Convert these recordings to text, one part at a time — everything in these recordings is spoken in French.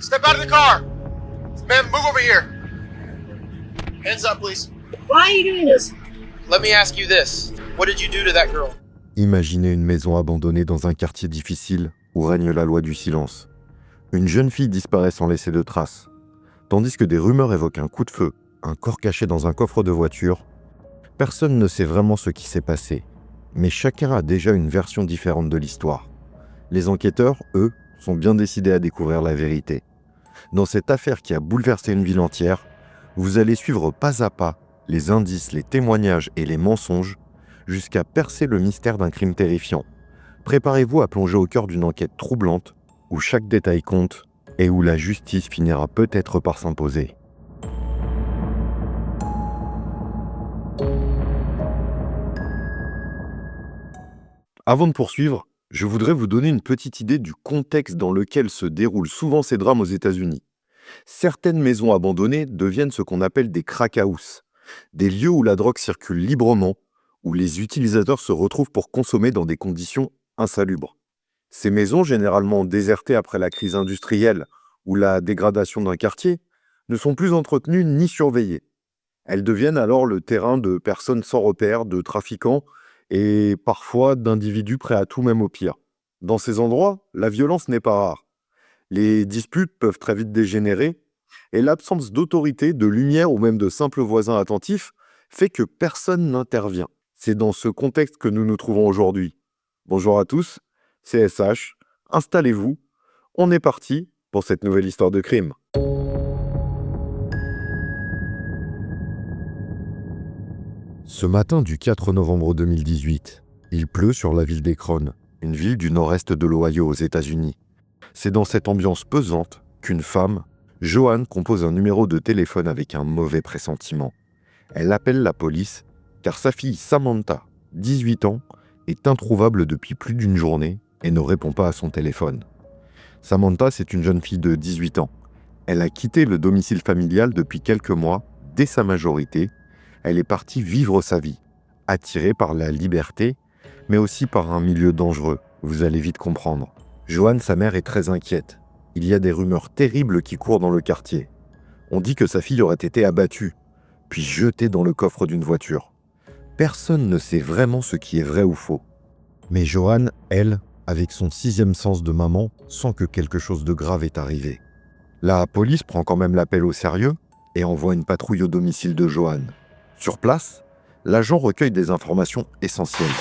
Step out of the car! Ma'am, move over here. Hands up, please. Why are you doing this? Let me ask you this. What did you do to that girl? Imaginez une maison abandonnée dans un quartier difficile où règne la loi du silence. Une jeune fille disparaît sans laisser de traces. Tandis que des rumeurs évoquent un coup de feu, un corps caché dans un coffre de voiture, personne ne sait vraiment ce qui s'est passé. Mais chacun a déjà une version différente de l'histoire. Les enquêteurs, eux, sont bien décidés à découvrir la vérité. Dans cette affaire qui a bouleversé une ville entière, vous allez suivre pas à pas les indices, les témoignages et les mensonges jusqu'à percer le mystère d'un crime terrifiant. Préparez-vous à plonger au cœur d'une enquête troublante où chaque détail compte et où la justice finira peut-être par s'imposer. Avant de poursuivre, je voudrais vous donner une petite idée du contexte dans lequel se déroulent souvent ces drames aux États-Unis. Certaines maisons abandonnées deviennent ce qu'on appelle des crack houses, des lieux où la drogue circule librement, où les utilisateurs se retrouvent pour consommer dans des conditions insalubres. Ces maisons, généralement désertées après la crise industrielle ou la dégradation d'un quartier, ne sont plus entretenues ni surveillées. Elles deviennent alors le terrain de personnes sans repère, de trafiquants et parfois d'individus prêts à tout même au pire. Dans ces endroits, la violence n'est pas rare. Les disputes peuvent très vite dégénérer et l'absence d'autorité, de lumière ou même de simples voisins attentifs fait que personne n'intervient. C'est dans ce contexte que nous nous trouvons aujourd'hui. Bonjour à tous, c'est SH, installez-vous, on est parti pour cette nouvelle histoire de crime. Ce matin du 4 novembre 2018, il pleut sur la ville d'Akron, une ville du nord-est de l'Ohio aux États-Unis. C'est dans cette ambiance pesante qu'une femme, Joanne, compose un numéro de téléphone avec un mauvais pressentiment. Elle appelle la police car sa fille Samantha, 18 ans, est introuvable depuis plus d'une journée et ne répond pas à son téléphone. Samantha, c'est une jeune fille de 18 ans. Elle a quitté le domicile familial depuis quelques mois, dès sa majorité. Elle est partie vivre sa vie, attirée par la liberté, mais aussi par un milieu dangereux. Vous allez vite comprendre. Joanne, sa mère, est très inquiète. Il y a des rumeurs terribles qui courent dans le quartier. On dit que sa fille aurait été abattue, puis jetée dans le coffre d'une voiture. Personne ne sait vraiment ce qui est vrai ou faux. Mais Joanne, elle, avec son 6e sens de maman, sent que quelque chose de grave est arrivé. La police prend quand même l'appel au sérieux et envoie une patrouille au domicile de Joanne. Sur place, l'agent recueille des informations essentielles.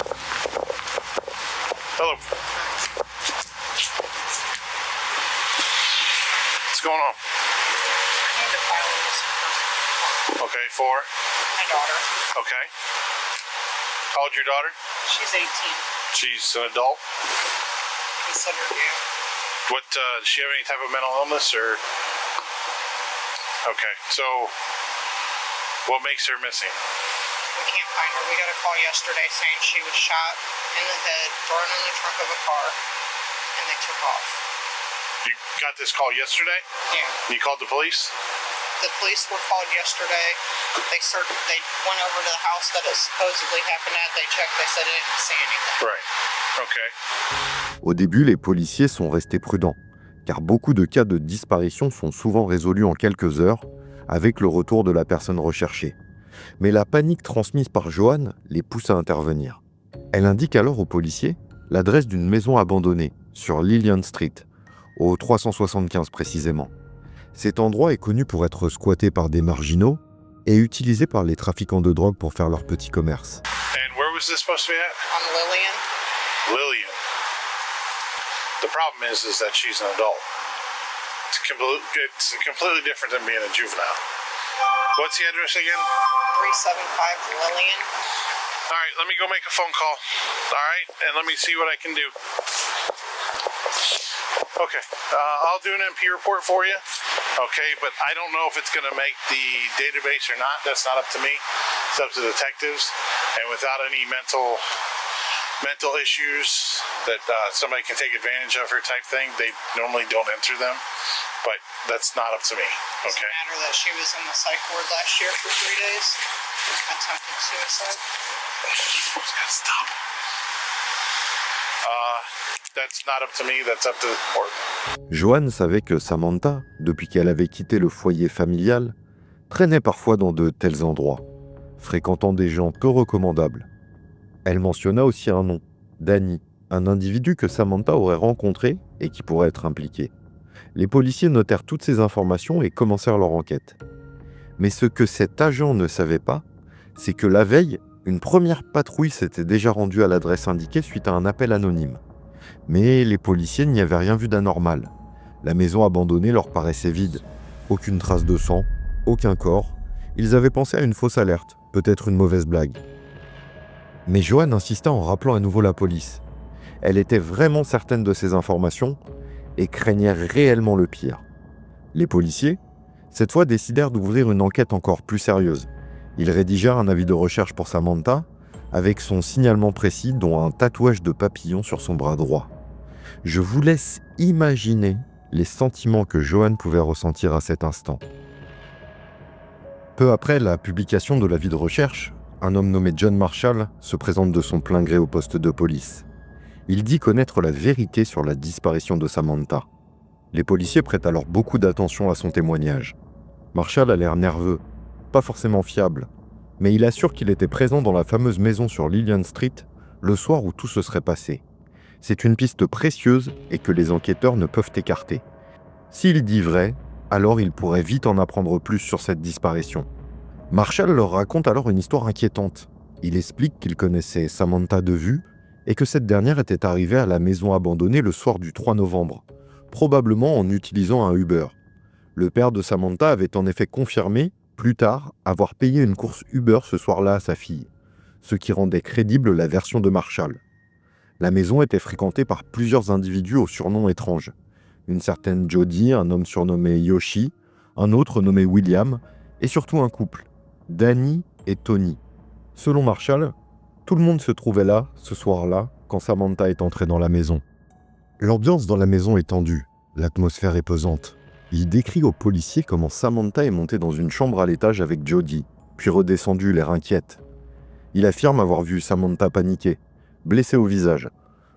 Hello. What's going on? I need to file a missing person. Okay, for? My daughter. Okay. How old your daughter? She's 18. She's an adult. Considered you. What, does she have any type of mental illness or? Okay, so what makes her missing? We can't find her. We got a call yesterday saying she was shot in the head, thrown in the trunk of a car, and they took off. You got this call yesterday? Yeah. You called the police? The police were called yesterday. They went over to the house that it supposedly happened at. They checked. They said they didn't see anything. Right. Okay. Au début, les policiers sont restés prudents, car beaucoup de cas de disparition sont souvent résolus en quelques heures, avec le retour de la personne recherchée. Mais la panique transmise par Joanne les pousse à intervenir. Elle indique alors aux policiers l'adresse d'une maison abandonnée, sur Lillian Street, au 375 précisément. Cet endroit est connu pour être squatté par des marginaux et utilisé par les trafiquants de drogue pour faire leur petit commerce. And where was this supposed to be at? On Lillian. Lillian. The problem is that she's an adult. It's completely different than being a juvenile. What's the address again? 375 Lillian. All right, let me go make a phone call. All right, and let me see what I can do. Okay, I'll do an MP report for you. Okay, but I don't know if it's going to make the database or not. That's not up to me. It's up to detectives. And without any mental issues that somebody can take advantage of her type thing, they normally don't enter them. But that's not up to me. Does it matter that she was in the psych ward last year for 3 days? Attempted suicide? Stop. That's not up to me, that's up to the court. Joanne savait que Samantha, depuis qu'elle avait quitté le foyer familial, traînait parfois dans de tels endroits, fréquentant des gens peu recommandables. Elle mentionna aussi un nom, Danny, un individu que Samantha aurait rencontré et qui pourrait être impliqué. Les policiers notèrent toutes ces informations et commencèrent leur enquête. Mais ce que cet agent ne savait pas, c'est que la veille, une première patrouille s'était déjà rendue à l'adresse indiquée suite à un appel anonyme. Mais les policiers n'y avaient rien vu d'anormal. La maison abandonnée leur paraissait vide. Aucune trace de sang, aucun corps. Ils avaient pensé à une fausse alerte, peut-être une mauvaise blague. Mais Joanne insista en rappelant à nouveau la police. Elle était vraiment certaine de ces informations et craignait réellement le pire. Les policiers, cette fois, décidèrent d'ouvrir une enquête encore plus sérieuse. Ils rédigèrent un avis de recherche pour Samantha, avec son signalement précis, dont un tatouage de papillon sur son bras droit. Je vous laisse imaginer les sentiments que Joanne pouvait ressentir à cet instant. Peu après la publication de l'avis de recherche, un homme nommé John Marshall se présente de son plein gré au poste de police. Il dit connaître la vérité sur la disparition de Samantha. Les policiers prêtent alors beaucoup d'attention à son témoignage. Marshall a l'air nerveux, pas forcément fiable, mais il assure qu'il était présent dans la fameuse maison sur Lillian Street le soir où tout se serait passé. C'est une piste précieuse et que les enquêteurs ne peuvent écarter. S'il dit vrai, alors il pourrait vite en apprendre plus sur cette disparition. Marshall leur raconte alors une histoire inquiétante. Il explique qu'il connaissait Samantha de vue et que cette dernière était arrivée à la maison abandonnée le soir du 3 novembre, probablement en utilisant un Uber. Le père de Samantha avait en effet confirmé, plus tard, avoir payé une course Uber ce soir-là à sa fille, ce qui rendait crédible la version de Marshall. La maison était fréquentée par plusieurs individus aux surnoms étranges. Une certaine Jody, un homme surnommé Yoshi, un autre nommé William, et surtout un couple, Danny et Tony. Selon Marshall, tout le monde se trouvait là, ce soir-là, quand Samantha est entrée dans la maison. L'ambiance dans la maison est tendue, l'atmosphère est pesante. Il décrit aux policiers comment Samantha est montée dans une chambre à l'étage avec Jody, puis redescendue l'air inquiète. Il affirme avoir vu Samantha paniquer, blessée au visage,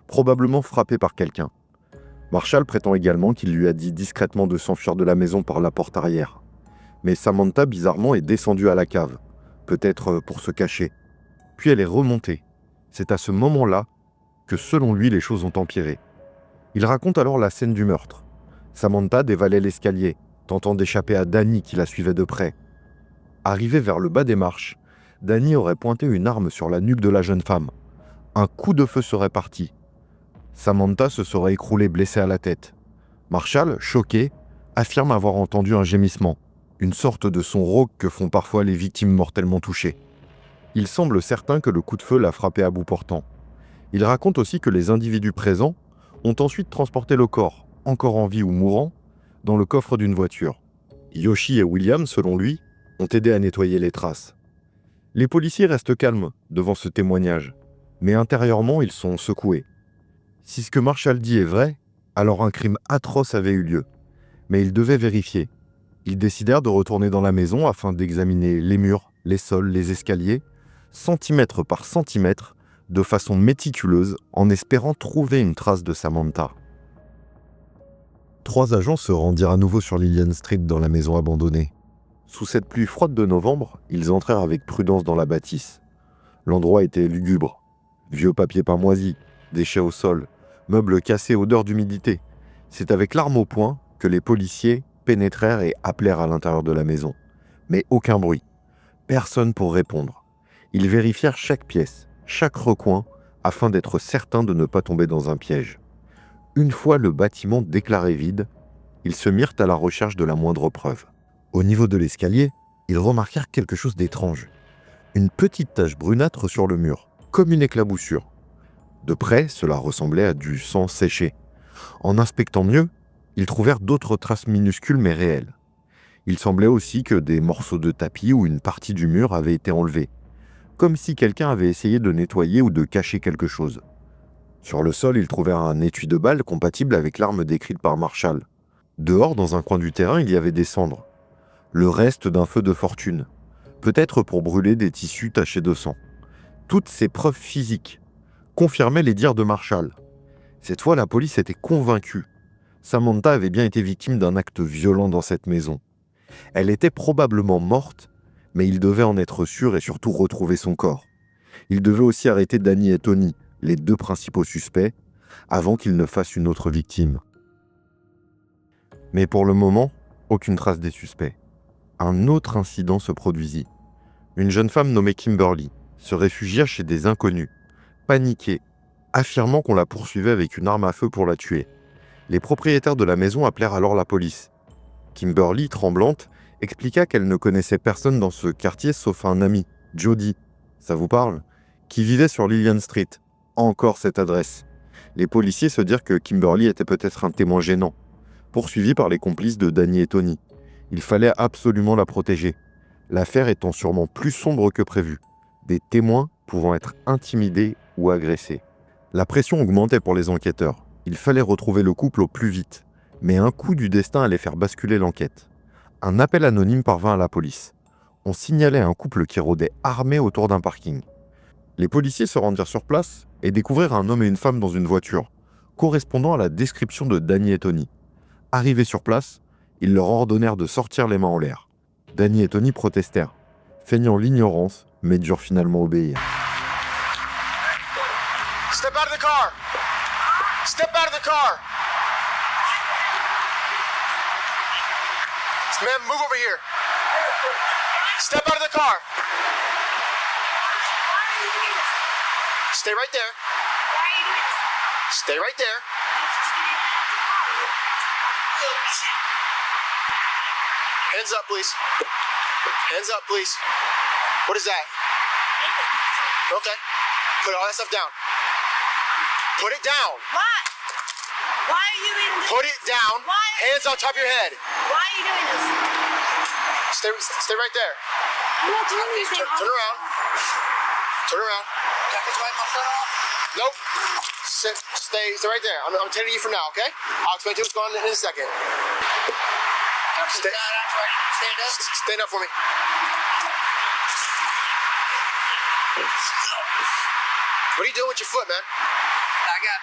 probablement frappée par quelqu'un. Marshall prétend également qu'il lui a dit discrètement de s'enfuir de la maison par la porte arrière. Mais Samantha, bizarrement, est descendue à la cave, peut-être pour se cacher. Puis elle est remontée. C'est à ce moment-là que, selon lui, les choses ont empiré. Il raconte alors la scène du meurtre. Samantha dévalait l'escalier, tentant d'échapper à Danny qui la suivait de près. Arrivé vers le bas des marches, Danny aurait pointé une arme sur la nuque de la jeune femme. Un coup de feu serait parti. Samantha se serait écroulée blessée à la tête. Marshall, choqué, affirme avoir entendu un gémissement, une sorte de son rauque que font parfois les victimes mortellement touchées. Il semble certain que le coup de feu l'a frappé à bout portant. Il raconte aussi que les individus présents ont ensuite transporté le corps, encore en vie ou mourant, dans le coffre d'une voiture. Yoshi et William, selon lui, ont aidé à nettoyer les traces. Les policiers restent calmes devant ce témoignage, mais intérieurement, ils sont secoués. Si ce que Marshall dit est vrai, alors un crime atroce avait eu lieu. Mais ils devaient vérifier. Ils décidèrent de retourner dans la maison afin d'examiner les murs, les sols, les escaliers, centimètre par centimètre, de façon méticuleuse, en espérant trouver une trace de Samantha. 3 agents se rendirent à nouveau sur Lillian Street dans la maison abandonnée. Sous cette pluie froide de novembre, ils entrèrent avec prudence dans la bâtisse. L'endroit était lugubre. Vieux papier peint moisi, déchets au sol, meubles cassés, odeur d'humidité. C'est avec l'arme au poing que les policiers pénétrèrent et appelèrent à l'intérieur de la maison. Mais aucun bruit. Personne pour répondre. Ils vérifièrent chaque pièce, chaque recoin, afin d'être certains de ne pas tomber dans un piège. Une fois le bâtiment déclaré vide, ils se mirent à la recherche de la moindre preuve. Au niveau de l'escalier, ils remarquèrent quelque chose d'étrange. Une petite tache brunâtre sur le mur, comme une éclaboussure. De près, cela ressemblait à du sang séché. En inspectant mieux, ils trouvèrent d'autres traces minuscules mais réelles. Il semblait aussi que des morceaux de tapis ou une partie du mur avaient été enlevés, comme si quelqu'un avait essayé de nettoyer ou de cacher quelque chose. Sur le sol, ils trouvèrent un étui de balles compatible avec l'arme décrite par Marshall. Dehors, dans un coin du terrain, il y avait des cendres. Le reste d'un feu de fortune, peut-être pour brûler des tissus tachés de sang. Toutes ces preuves physiques confirmaient les dires de Marshall. Cette fois, la police était convaincue. Samantha avait bien été victime d'un acte violent dans cette maison. Elle était probablement morte, mais ils devaient en être sûrs et surtout retrouver son corps. Ils devaient aussi arrêter Danny et Tony, les 2 principaux suspects, avant qu'ils ne fassent une autre victime. Mais pour le moment, aucune trace des suspects. Un autre incident se produisit. Une jeune femme nommée Kimberly se réfugia chez des inconnus, paniquée, affirmant qu'on la poursuivait avec une arme à feu pour la tuer. Les propriétaires de la maison appelèrent alors la police. Kimberly, tremblante, expliqua qu'elle ne connaissait personne dans ce quartier sauf un ami, Jody, ça vous parle, qui vivait sur Lillian Street. Encore cette adresse. Les policiers se dirent que Kimberly était peut-être un témoin gênant, poursuivi par les complices de Danny et Tony. Il fallait absolument la protéger, l'affaire étant sûrement plus sombre que prévu, des témoins pouvant être intimidés ou agressés. La pression augmentait pour les enquêteurs. Il fallait retrouver le couple au plus vite, mais un coup du destin allait faire basculer l'enquête. Un appel anonyme parvint à la police. On signalait un couple qui rôdait armé autour d'un parking. Les policiers se rendirent sur place et découvrirent un homme et une femme dans une voiture, correspondant à la description de Danny et Tony. Arrivés sur place, ils leur ordonnèrent de sortir les mains en l'air. Danny et Tony protestèrent, feignant l'ignorance, mais durent finalement obéir. Step out of the car! Step out of the car! Ma'am, move over here. Step out of the car. Stay right there. Stay right there. Hands up, please. Hands up, please. What is that? Okay. Put all that stuff down. Put it down. Why? Why are you in this? Put it down. Why? Hands on top of your head. Why are you doing this? Stay right there. I'm not doing anything. Turn around. Turn around. Nope. Stay right there. I'm attending you for now, okay? I'll explain to you what's going on in a second. Stand up. Stand up for me. What are you doing with your foot, man? I got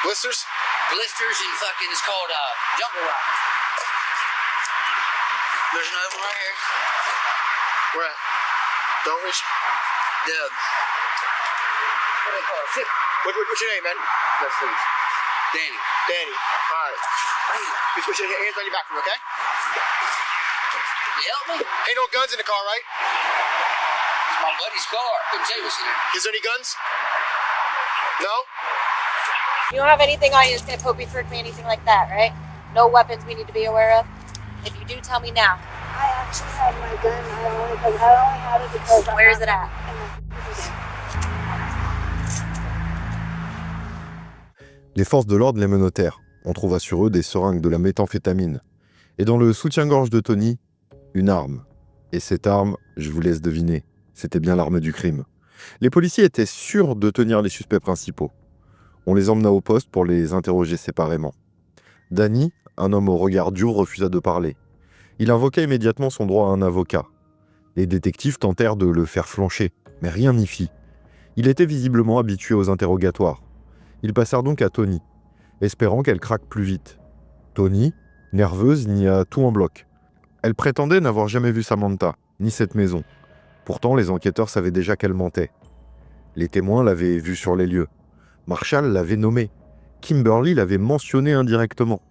Blisters? blisters and fucking, it's called jungle rock. There's another one right here. Where at? Don't reach. Doug. What do they call it? What's your name, man? That's please. Danny. Danny. All right. Just put your hands on your back, okay? You help me? Ain't no guns in the car, right? It's my buddy's car. Couldn't say what's in there. Is there any guns? No? You don't have anything on you that's going to put me through me, anything like that, right? No weapons we need to be aware of? If you do, tell me now. I actually had my gun. I only had it because. Where is it at? Les forces de l'ordre les menottèrent. On trouva sur eux des seringues de la méthamphétamine. Et dans le soutien-gorge de Tony, une arme. Et cette arme, je vous laisse deviner, c'était bien l'arme du crime. Les policiers étaient sûrs de tenir les suspects principaux. On les emmena au poste pour les interroger séparément. Danny, un homme au regard dur, refusa de parler. Il invoqua immédiatement son droit à un avocat. Les détectives tentèrent de le faire flancher, mais rien n'y fit. Il était visiblement habitué aux interrogatoires. Ils passèrent donc à Tony, espérant qu'elle craque plus vite. Tony, nerveuse, nia tout en bloc. Elle prétendait n'avoir jamais vu Samantha, ni cette maison. Pourtant, les enquêteurs savaient déjà qu'elle mentait. Les témoins l'avaient vue sur les lieux. Marshall l'avait nommée. Kimberly l'avait mentionnée indirectement.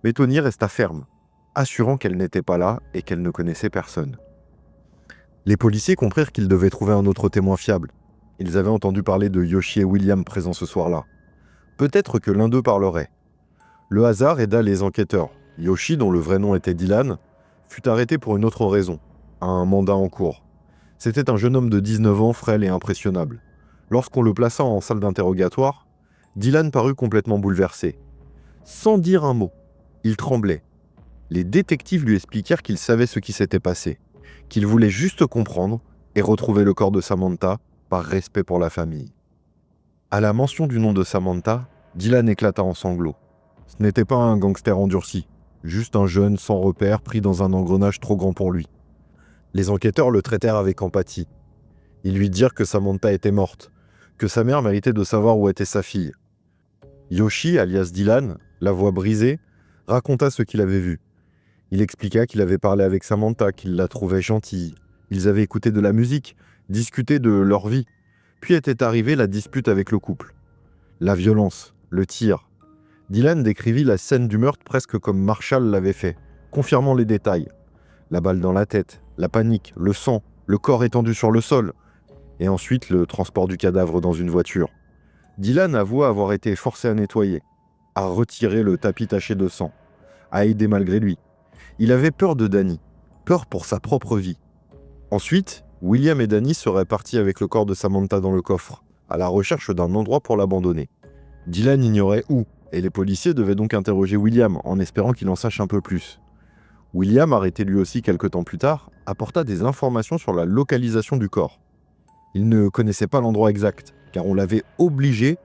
Mais Tony resta ferme, assurant qu'elle n'était pas là et qu'elle ne connaissait personne. Les policiers comprirent qu'ils devaient trouver un autre témoin fiable. Ils avaient entendu parler de Yoshi et William présents ce soir-là. Peut-être que l'un d'eux parlerait. Le hasard aida les enquêteurs. Yoshi, dont le vrai nom était Dylan, fut arrêté pour une autre raison, un mandat en cours. C'était un jeune homme de 19 ans, frêle et impressionnable. Lorsqu'on le plaça en salle d'interrogatoire, Dylan parut complètement bouleversé. Sans dire un mot, il tremblait. Les détectives lui expliquèrent qu'il savait ce qui s'était passé, qu'il voulait juste comprendre et retrouver le corps de Samantha par respect pour la famille. À la mention du nom de Samantha, Dylan éclata en sanglots. Ce n'était pas un gangster endurci, juste un jeune sans repère pris dans un engrenage trop grand pour lui. Les enquêteurs le traitèrent avec empathie. Ils lui dirent que Samantha était morte, que sa mère méritait de savoir où était sa fille. Yoshi, alias Dylan, la voix brisée, raconta ce qu'il avait vu. Il expliqua qu'il avait parlé avec Samantha, qu'il la trouvait gentille. Ils avaient écouté de la musique, discuté de leur vie. Puis était arrivée la dispute avec le couple. La violence, le tir. Dylan décrivit la scène du meurtre presque comme Marshall l'avait fait, confirmant les détails. La balle dans la tête, la panique, le sang, le corps étendu sur le sol. Et ensuite le transport du cadavre dans une voiture. Dylan avoua avoir été forcé à nettoyer, à retirer le tapis taché de sang, à aider malgré lui. Il avait peur de Danny, peur pour sa propre vie. Ensuite, William et Danny seraient partis avec le corps de Samantha dans le coffre, à la recherche d'un endroit pour l'abandonner. Dylan ignorait où, et les policiers devaient donc interroger William en espérant qu'il en sache un peu plus. William, arrêté lui aussi quelque temps plus tard, apporta des informations sur la localisation du corps. Il ne connaissait pas l'endroit exact, car on l'avait obligé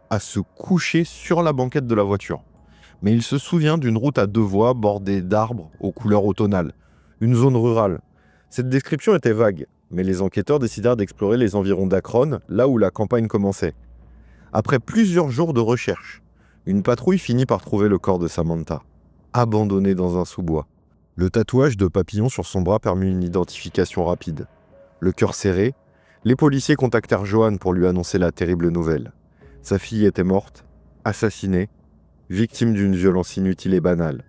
à se coucher sur la banquette de la voiture. Mais il se souvient d'une route à 2 voies bordée d'arbres aux couleurs automnales, une zone rurale. Cette description était vague, mais les enquêteurs décidèrent d'explorer les environs d'Akron, là où la campagne commençait. Après plusieurs jours de recherche, une patrouille finit par trouver le corps de Samantha, abandonné dans un sous-bois. Le tatouage de papillon sur son bras permit une identification rapide. Le cœur serré, les policiers contactèrent Joanne pour lui annoncer la terrible nouvelle. Sa fille était morte, assassinée, victime d'une violence inutile et banale.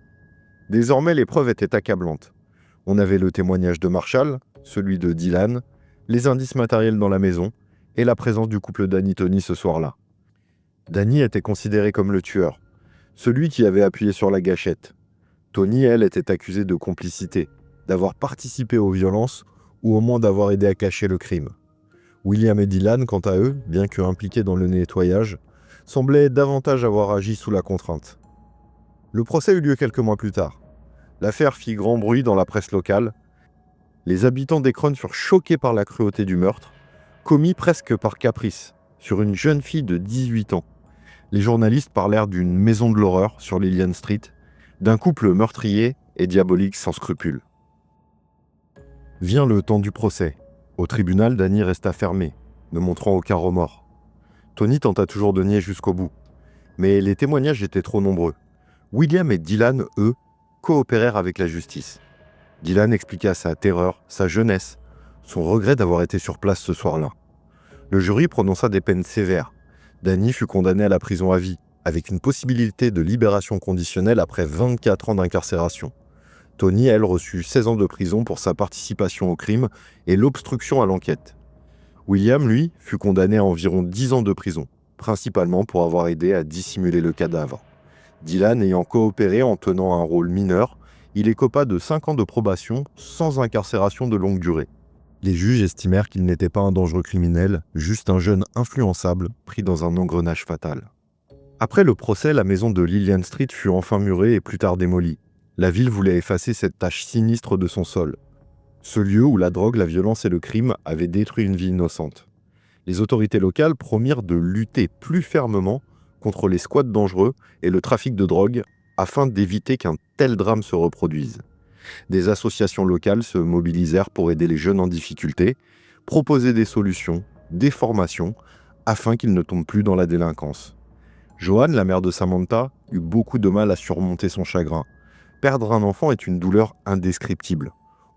Désormais, les preuves étaient accablantes. On avait le témoignage de Marshall, celui de Dylan, les indices matériels dans la maison et la présence du couple Danny Tony ce soir-là. Danny était considéré comme le tueur, celui qui avait appuyé sur la gâchette. Tony, elle, était accusée de complicité, d'avoir participé aux violences ou au moins d'avoir aidé à cacher le crime. William et Dylan, quant à eux, bien que impliqués dans le nettoyage, semblaient davantage avoir agi sous la contrainte. Le procès eut lieu quelques mois plus tard. L'affaire fit grand bruit dans la presse locale. Les habitants d'Akron furent choqués par la cruauté du meurtre, commis presque par caprice, sur une jeune fille de 18 ans. Les journalistes parlèrent d'une maison de l'horreur sur Lillian Street, d'un couple meurtrier et diabolique sans scrupules. Vient le temps du procès. Au tribunal, Danny resta fermé, ne montrant aucun remords. Tony tenta toujours de nier jusqu'au bout, mais les témoignages étaient trop nombreux. William et Dylan, eux, coopérèrent avec la justice. Dylan expliqua sa terreur, sa jeunesse, son regret d'avoir été sur place ce soir-là. Le jury prononça des peines sévères. Danny fut condamné à la prison à vie, avec une possibilité de libération conditionnelle après 24 ans d'incarcération. Tony, elle, reçut 16 ans de prison pour sa participation au crime et l'obstruction à l'enquête. William, lui, fut condamné à environ 10 ans de prison, principalement pour avoir aidé à dissimuler le cadavre. Dylan ayant coopéré en tenant un rôle mineur, il écopa de 5 ans de probation sans incarcération de longue durée. Les juges estimèrent qu'il n'était pas un dangereux criminel, juste un jeune influençable pris dans un engrenage fatal. Après le procès, la maison de Lillian Street fut enfin murée et plus tard démolie. La ville voulait effacer cette tache sinistre de son sol. Ce lieu où la drogue, la violence et le crime avaient détruit une vie innocente. Les autorités locales promirent de lutter plus fermement contre les squats dangereux et le trafic de drogue afin d'éviter qu'un tel drame se reproduise. Des associations locales se mobilisèrent pour aider les jeunes en difficulté, proposer des solutions, des formations, afin qu'ils ne tombent plus dans la délinquance. Joanne, la mère de Samantha, eut beaucoup de mal à surmonter son chagrin. Perdre un enfant est une douleur indescriptible.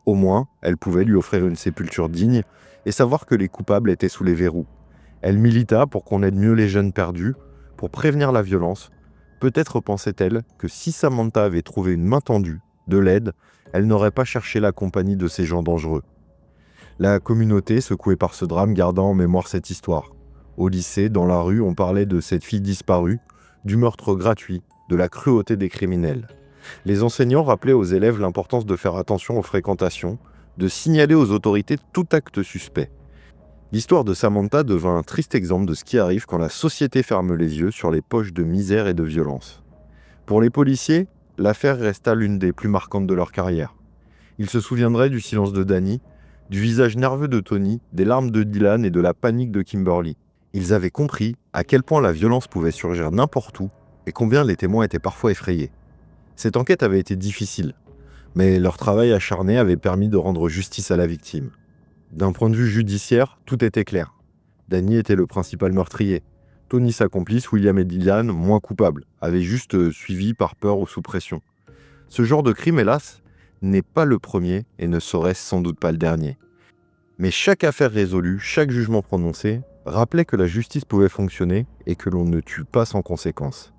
Au moins, elle pouvait lui offrir une sépulture digne et savoir que les coupables étaient sous les verrous. Elle milita pour qu'on aide mieux les jeunes perdus, pour prévenir la violence. Peut-être pensait-elle que si Samantha avait trouvé une main tendue, de l'aide, elle n'aurait pas cherché la compagnie de ces gens dangereux. La communauté, secouée par ce drame, garda en mémoire cette histoire. Au lycée, dans la rue, on parlait de cette fille disparue, du meurtre gratuit, de la cruauté des criminels. Les enseignants rappelaient aux élèves l'importance de faire attention aux fréquentations, de signaler aux autorités tout acte suspect. L'histoire de Samantha devint un triste exemple de ce qui arrive quand la société ferme les yeux sur les poches de misère et de violence. Pour les policiers, l'affaire resta l'une des plus marquantes de leur carrière. Ils se souviendraient du silence de Danny, du visage nerveux de Tony, des larmes de Dylan et de la panique de Kimberly. Ils avaient compris à quel point la violence pouvait surgir n'importe où et combien les témoins étaient parfois effrayés. Cette enquête avait été difficile, mais leur travail acharné avait permis de rendre justice à la victime. D'un point de vue judiciaire, tout était clair. Danny était le principal meurtrier. Tony, sa complice, William et Dylan, moins coupables, avaient juste suivi par peur ou sous pression. Ce genre de crime, hélas, n'est pas le premier et ne serait sans doute pas le dernier. Mais chaque affaire résolue, chaque jugement prononcé, rappelait que la justice pouvait fonctionner et que l'on ne tue pas sans conséquence.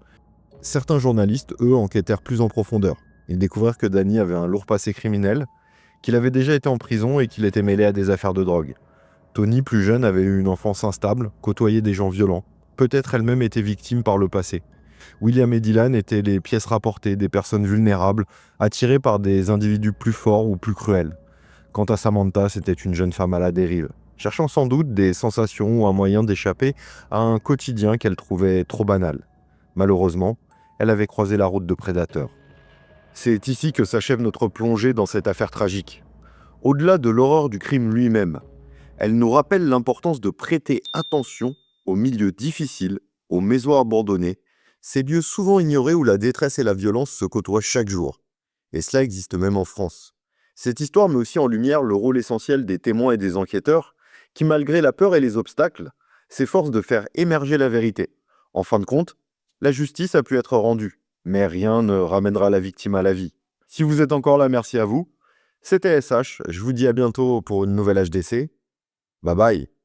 Certains journalistes, eux, enquêtèrent plus en profondeur. Ils découvrirent que Danny avait un lourd passé criminel, qu'il avait déjà été en prison et qu'il était mêlé à des affaires de drogue. Tony, plus jeune, avait eu une enfance instable, côtoyé des gens violents, peut-être elle-même été victime par le passé. William et Dylan étaient les pièces rapportées des personnes vulnérables, attirées par des individus plus forts ou plus cruels. Quant à Samantha, c'était une jeune femme à la dérive, cherchant sans doute des sensations ou un moyen d'échapper à un quotidien qu'elle trouvait trop banal. Malheureusement, elle avait croisé la route de prédateurs. C'est ici que s'achève notre plongée dans cette affaire tragique. Au-delà de l'horreur du crime lui-même, elle nous rappelle l'importance de prêter attention aux milieux difficiles, aux maisons abandonnées, ces lieux souvent ignorés où la détresse et la violence se côtoient chaque jour. Et cela existe même en France. Cette histoire met aussi en lumière le rôle essentiel des témoins et des enquêteurs qui, malgré la peur et les obstacles, s'efforcent de faire émerger la vérité. En fin de compte, la justice a pu être rendue, mais rien ne ramènera la victime à la vie. Si vous êtes encore là, merci à vous. C'était SH, je vous dis à bientôt pour une nouvelle HDC. Bye bye.